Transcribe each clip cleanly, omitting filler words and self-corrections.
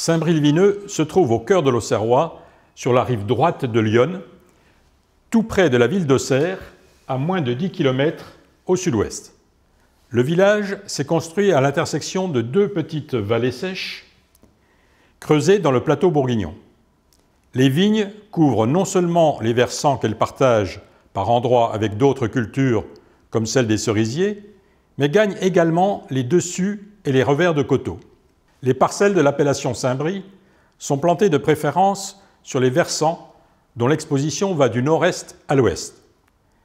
Saint-Brie-le-Vineux se trouve au cœur de l'Auxerrois, sur la rive droite de l'Yonne, tout près de la ville d'Auxerre, à moins de 10 km au sud-ouest. Le village s'est construit à l'intersection de deux petites vallées sèches, creusées dans le plateau bourguignon. Les vignes couvrent non seulement les versants qu'elles partagent par endroits avec d'autres cultures, comme celle des cerisiers, mais gagnent également les dessus et les revers de coteaux. Les parcelles de l'appellation Saint-Brie sont plantées de préférence sur les versants dont l'exposition va du nord-est à l'ouest.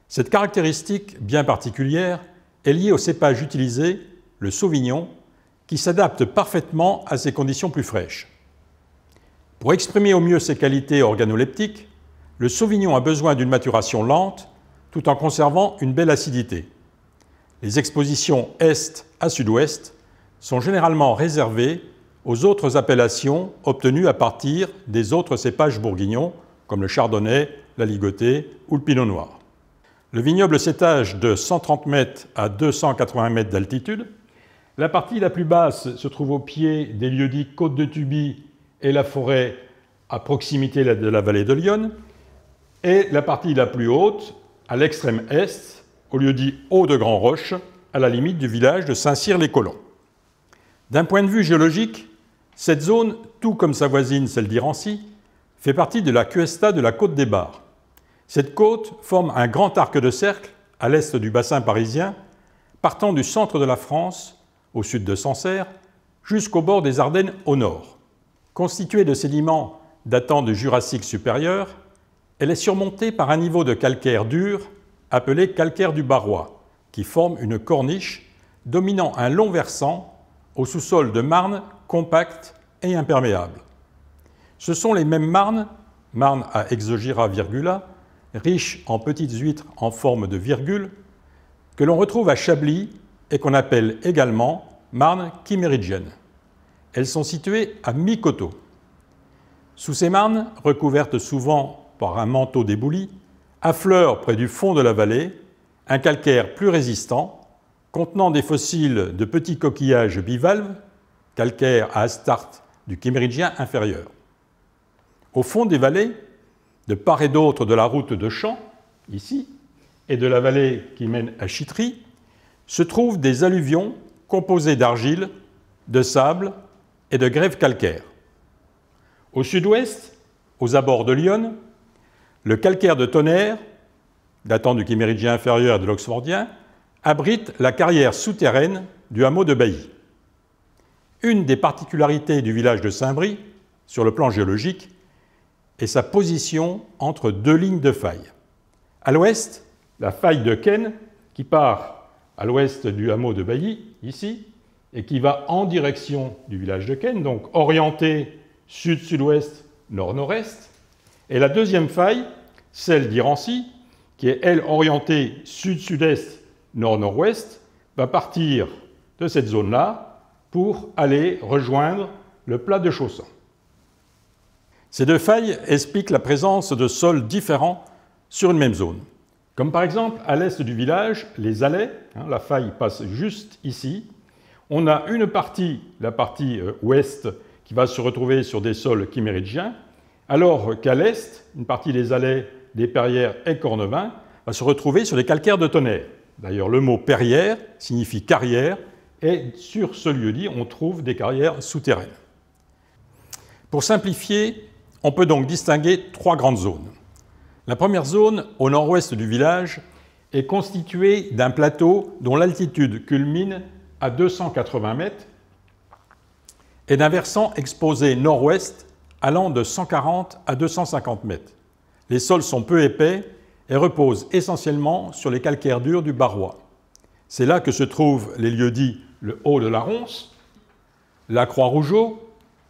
Cette caractéristique bien particulière est liée au cépage utilisé, le sauvignon, qui s'adapte parfaitement à ces conditions plus fraîches. Pour exprimer au mieux ses qualités organoleptiques, le sauvignon a besoin d'une maturation lente tout en conservant une belle acidité. Les expositions est à sud-ouest sont généralement réservées aux autres appellations obtenues à partir des autres cépages bourguignons, comme le chardonnay, la ligotée ou le pinot noir. Le vignoble s'étage de 130 mètres à 280 mètres d'altitude. La partie la plus basse se trouve au pied des lieux-dits Côte de Tuby et la forêt à proximité de la vallée de l'Yonne, et la partie la plus haute à l'extrême est, au lieu-dit Haut de Grand Roche, à la limite du village de Saint-Cyr-les-Colons. D'un point de vue géologique, cette zone, tout comme sa voisine, celle d'Irancy, fait partie de la cuesta de la côte des Bars. Cette côte forme un grand arc de cercle à l'est du bassin parisien, partant du centre de la France, au sud de Sancerre, jusqu'au bord des Ardennes au nord. Constituée de sédiments datant du Jurassique supérieur, elle est surmontée par un niveau de calcaire dur appelé calcaire du Barrois, qui forme une corniche dominant un long versant au sous-sol de marnes compactes et imperméables. Ce sont les mêmes marnes à Exogyra virgula, riches en petites huîtres en forme de virgule, que l'on retrouve à Chablis et qu'on appelle également marnes chiméridgiennes. Elles sont situées à mi-coteau. Sous ces marnes, recouvertes souvent par un manteau d'ébouli, affleure près du fond de la vallée un calcaire plus résistant, contenant des fossiles de petits coquillages bivalves, calcaire à astarte du chiméridgien inférieur. Au fond des vallées, de part et d'autre de la route de Champs, ici, et de la vallée qui mène à Chitry, se trouvent des alluvions composées d'argile, de sable et de grève calcaire. Au sud-ouest, aux abords de l'Yonne, le calcaire de Tonnerre, datant du chiméridgien inférieur et de l'oxfordien, abrite la carrière souterraine du hameau de Bailly. Une des particularités du village de Saint-Brie, sur le plan géologique, est sa position entre deux lignes de failles. À l'ouest, la faille de Ken, qui part à l'ouest du hameau de Bailly, ici, et qui va en direction du village de Ken, donc orientée sud-sud-ouest, nord-nord-est. Et la deuxième faille, celle d'Irancy, qui est, elle, orientée sud-sud-est, nord-nord-ouest, va partir de cette zone-là pour aller rejoindre le plat de Chausson. Ces deux failles expliquent la présence de sols différents sur une même zone. Comme par exemple, à l'est du village, les Allais, la faille passe juste ici. On a une partie, la partie ouest, qui va se retrouver sur des sols chiméridgiens, alors qu'à l'est, une partie des Allais, des Perrières et Cornevins, va se retrouver sur les calcaires de Tonnerre. D'ailleurs, le mot Perrière signifie carrière, et sur ce lieu-dit, on trouve des carrières souterraines. Pour simplifier, on peut donc distinguer trois grandes zones. La première zone, au nord-ouest du village, est constituée d'un plateau dont l'altitude culmine à 280 mètres et d'un versant exposé nord-ouest allant de 140 à 250 mètres. Les sols sont peu épais et reposent essentiellement sur les calcaires durs du Barrois. C'est là que se trouvent les lieux-dits le Haut de la Ronce, la Croix-Rougeau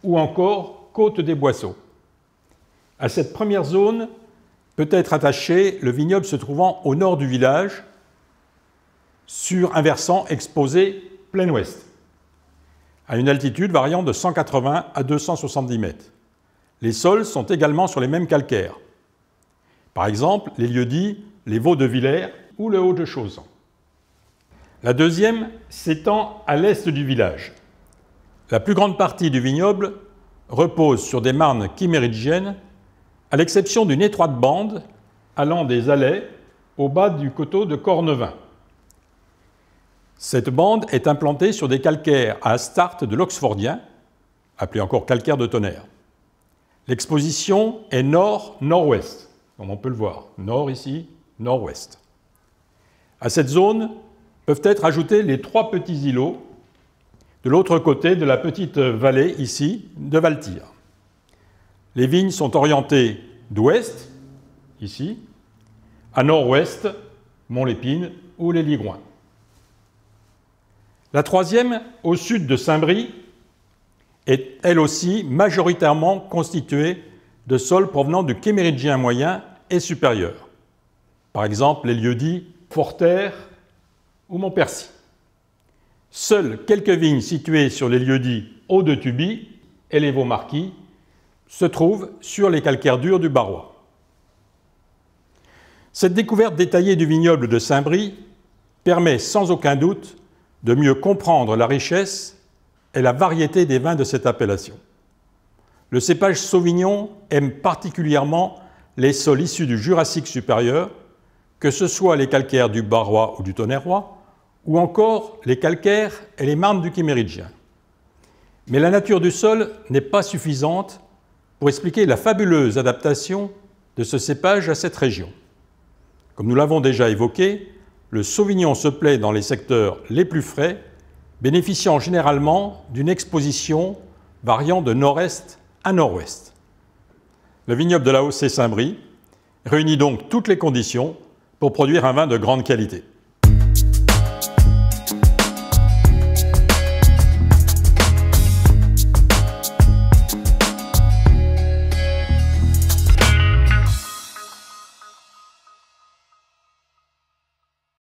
ou encore Côte des Boisseaux. À cette première zone peut être attaché le vignoble se trouvant au nord du village, sur un versant exposé plein ouest, à une altitude variant de 180 à 270 mètres. Les sols sont également sur les mêmes calcaires. Par exemple, les lieux-dits les Vaux de Villers ou le Haut de Chausson. La deuxième s'étend à l'est du village. La plus grande partie du vignoble repose sur des marnes chiméridgiennes, à l'exception d'une étroite bande allant des Allais au bas du coteau de Cornevin. Cette bande est implantée sur des calcaires à astarte de l'Oxfordien, appelé encore calcaire de tonnerre. L'exposition est nord-nord-ouest, comme on peut le voir. Nord ici, nord-ouest. À cette zone peuvent être ajoutés les 3 petits îlots de l'autre côté de la petite vallée ici de Valtire. Les vignes sont orientées d'ouest, ici, à nord-ouest, Mont-Lépine ou les Ligroins. La troisième, au sud de Saint-Brie, est elle aussi majoritairement constituée de sols provenant du Chiméridgien moyen et supérieur. Par exemple, les lieux-dits Forterre ou Montpercy. Seules quelques vignes situées sur les lieux-dits Haut-de-Tuby et les Vaux-Marquis se trouvent sur les calcaires durs du Barrois. Cette découverte détaillée du vignoble de Saint-Brie permet sans aucun doute de mieux comprendre la richesse et la variété des vins de cette appellation. Le cépage sauvignon aime particulièrement les sols issus du Jurassique supérieur, que ce soit les calcaires du Barrois ou du Tonnerrois, ou encore les calcaires et les marnes du Chiméridgien. Mais la nature du sol n'est pas suffisante pour expliquer la fabuleuse adaptation de ce cépage à cette région. Comme nous l'avons déjà évoqué, le sauvignon se plaît dans les secteurs les plus frais, bénéficiant généralement d'une exposition variant de nord-est à nord-ouest. Le vignoble de la Haussée Saint-Brie réunit donc toutes les conditions pour produire un vin de grande qualité.